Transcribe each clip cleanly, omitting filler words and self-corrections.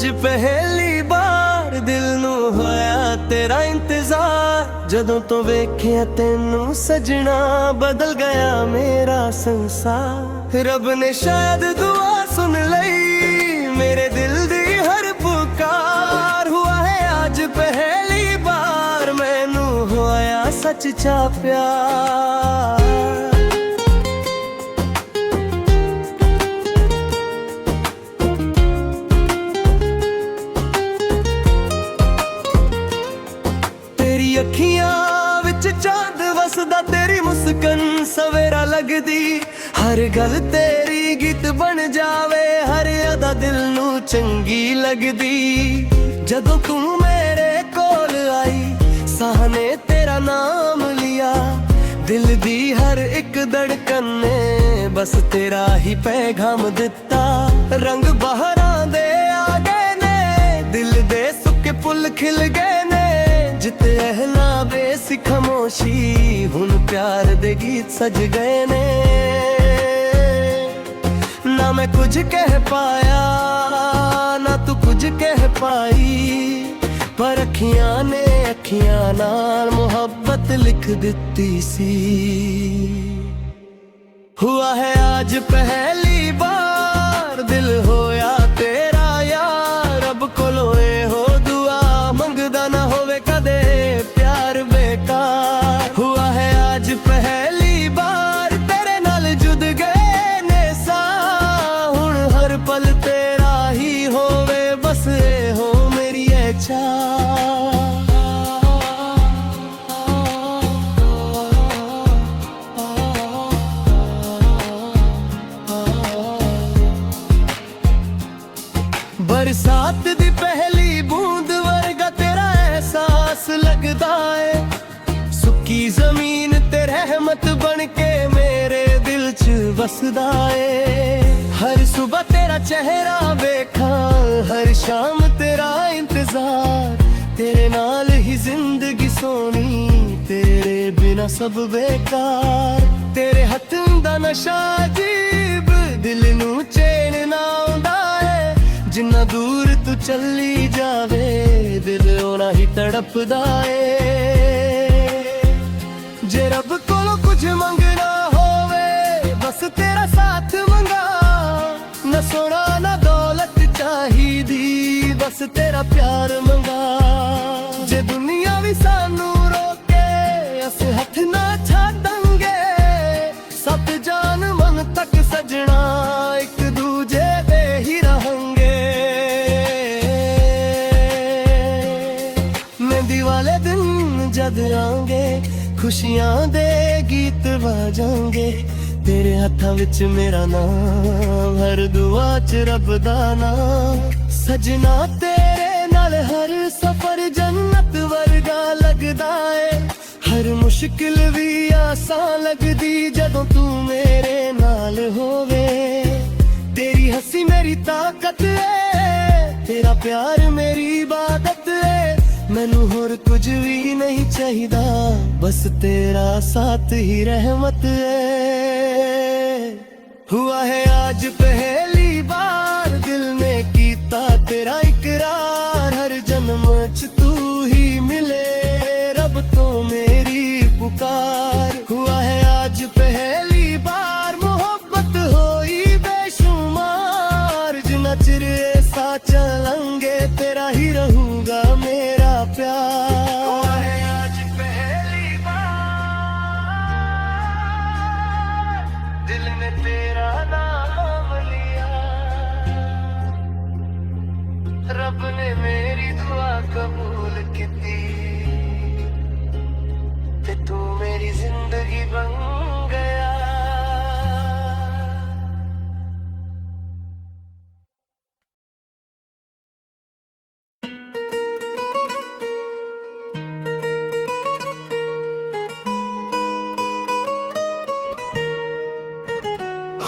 आज पहली बार दिल नू होया तेरा इंतजार। जदों तो वेखिया तेनू सजना बदल गया मेरा संसार। रब ने शायद दुआ सुन लई मेरे दिल दी हर पुकार। हुआ है आज पहली बार मैनू होया सच्चा प्यार। अखियां विच चांद वसदा तेरी मुस्कन सवेरा लगदी। हर गल तेरी गीत बन जावे हर अदा दिल नू चंगी लगदी। जदों तू मेरे कोल आई साह ने तेरा नाम लिया। दिल दी हर एक धड़कन ने बस तेरा ही पैगाम दिता। रंग बहारां दे आ गए ने दिल दे सुके फुल खिल गए ने। जिते अहना बेसी खामोशी हुन प्यार दे गीत सज गए ने। ना मैं कुछ कह पाया ना तू कुछ कह पाई पर अखियां ने अखियां नाल मोहब्बत लिख दिती सी। हुआ है आज पहली बार दिल होया तेरा यार। रब कोलों ए हो दुआ मंगदा ना होवे कदे प्यार बेकार। हुआ है आज पहली बार तेरे नाल जुद गए ने सा। हुण हर पल तेरा ही होवे बस ए हो मेरी इच्छा। बरसात दी पहली बूंद वर्गा तेरा एहसास लगदा है। सुक्की जमीन ते रहमत बन के मेरे दिल च वसदा है। हर सुबह तेरा चेहरा देखा हर शाम तेरा इंतजार। तेरे नाल ही जिंदगी सोनी तेरे बिना सब बेकार। तेरे हत्थों दा नशा अजीब दिल नू चैन ना आउंदा है। जिन्ना दूर तू चली जावे दिल ओना ही तड़पदा है। जे रब कोलों कुछ मंगना होवे बस तेरा साथ मंगा। न सोना न दौलत चाहिदी बस तेरा प्यार मंगा। जे दुनिया भी सानू रोके अस हथ ना छाड़ांगे। सत जान मन तक सजना एक दूजे दे ही रहेंगे। वाले दिन जद आएंगे खुशियां दे गीत बाजांगे। तेरे हत्थां विच मेरा नाम हर दुआ च रब दा नाम। सजना तेरे नाल हर सफर जन्नत वर्गा लगदा है। हर मुश्किल भी आसान लगदी जदों तू मेरे नाल होवे। तेरी हंसी मेरी ताकत है तेरा प्यार मेरी इबादत है। मैनू होर कुछ भी नहीं चाहिदा बस तेरा साथ ही रहमत है। हुआ है आज पहली बार दिल ने कीता तेरा इकरार। हर जन्म च तू ही मिले रब तो मेरी पुकार। हुआ है आज पहली बार मोहब्बत होई बेशुमार। जिना चिर ऐसा चलेंगे तेरा ही रहूंगा मेरा प्यार। हुआ है आज पहली बार दिल ने तेरा नाम लिया। रब ने मेरी दुआ कबूल की ते तू मेरी जिंदगी बन गया।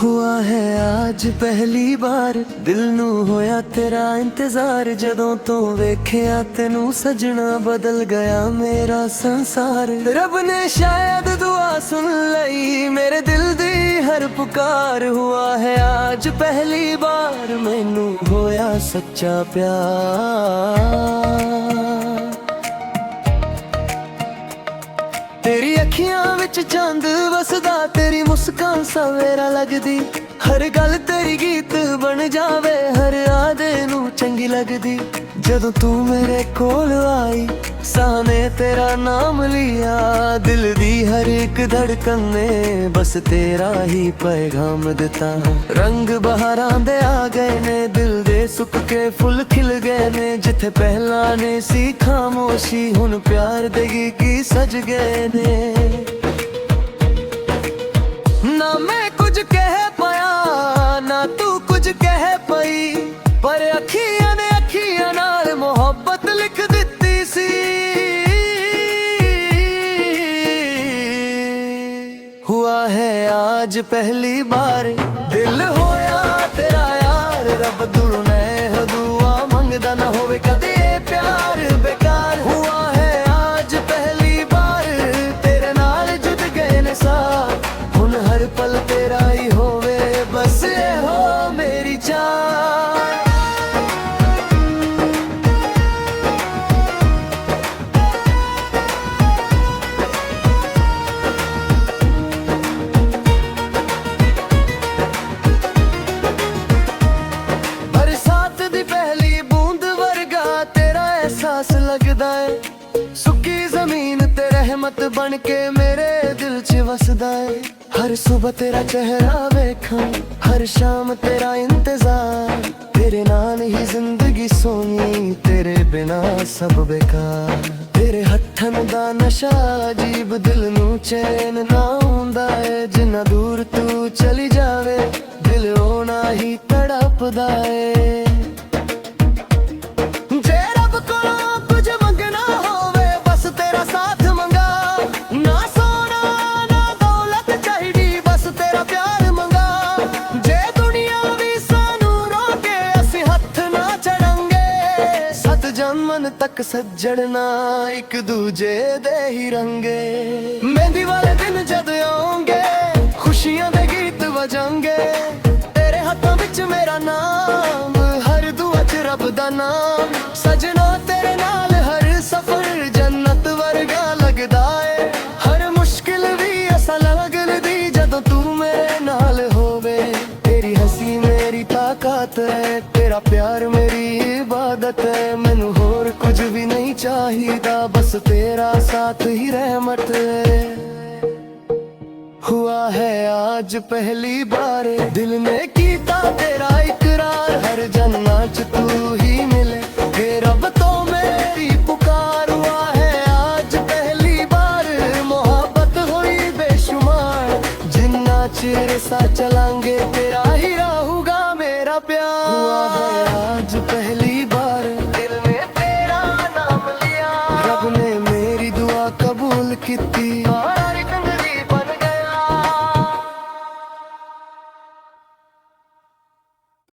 हुआ है आज पहली बार दिल नू होया तेरा इंतजार जदों तो वेखिया तेनू सजना बदल गया मेरा संसार रब ने शायद दुआ सुन लई मेरे दिल दी हर पुकार हुआ है आज पहली बार मैनू होया सच्चा प्यार तेरी अखियां विच चंद वसदा तेरी मुस्कान सवेरा लगदी हर गल तेरी गीत बन जावे हर आदे नू चंगी लगदी जदों तू मेरे कोल आई साने तेरा नाम लिया दिल दी हर एक धड़कन ने बस तेरा ही पैगाम दिता रंग बहारां दे आ गए ने दिल दे सुक के फुल खिल गए ने जिथे पहला ने सी खामोशी हुन प्यार दे की सज गए ने ना मैं कुछ कह पाया ना तू कुछ कह पई पर अखियां ने अखियां नाल मोहब्बत लिख दित्ती सी हुआ है आज पहली बार दिल होया तेरा यार रब दूर ने दुआ मंगदा ना होवे कदे प्यार बेकार हुआ है आज पहली बार तेरे नाल जुट गए ने साथ हुन हर पल तेरा ही होवे बस ये हो मेरी जान लगदा है सुक्की जमीन ते रहमत बन के मेरे दिल च वसदा है हर सुबह तेरा चेहरा वेखां हर शाम तेरा इंतजार तेरे नाल ही जिंदगी सोनी तेरे बिना सब बेकार तेरे हत्थन दा नशा अजीब दिल नू चैन ना आउंदा है जिन्ना दूर तू चली जावे दिल होना ही तड़पदा है मन तक सज्जड़ना एक दूजे दे ही रंगे मेहंदी वाले दिन जद आऊंगे खुशियां दे गीत बजांगे तेरे हाथों विच मेरा नाम हर दुआ च रब दा नाम सजना तेरे नाल हर सफर जन्नत वर्गा लगदा है हर मुश्किल भी असल लगदी जदों तू मेरे नाल होवे तेरी हंसी मेरी ताकत है तेरा प्यार मेरी इबादत है मैनू होर कुछ भी नहीं चाहिदा बस तेरा साथ ही रहमत है हुआ है आज पहली बार दिल ने कीता तेरा इकरार हर जन्नत च तू ही मिले हे रब तो मेरी पुकार हुआ है आज पहली बार मोहब्बत हुई बेशुमार जिन्ना चिर सा चलांगे तेरा ही रहूगा मेरा प्यार हुआ है आज पहली बार दिल ने तेरा नाम लिया रब ने मेरी दुआ कबूल की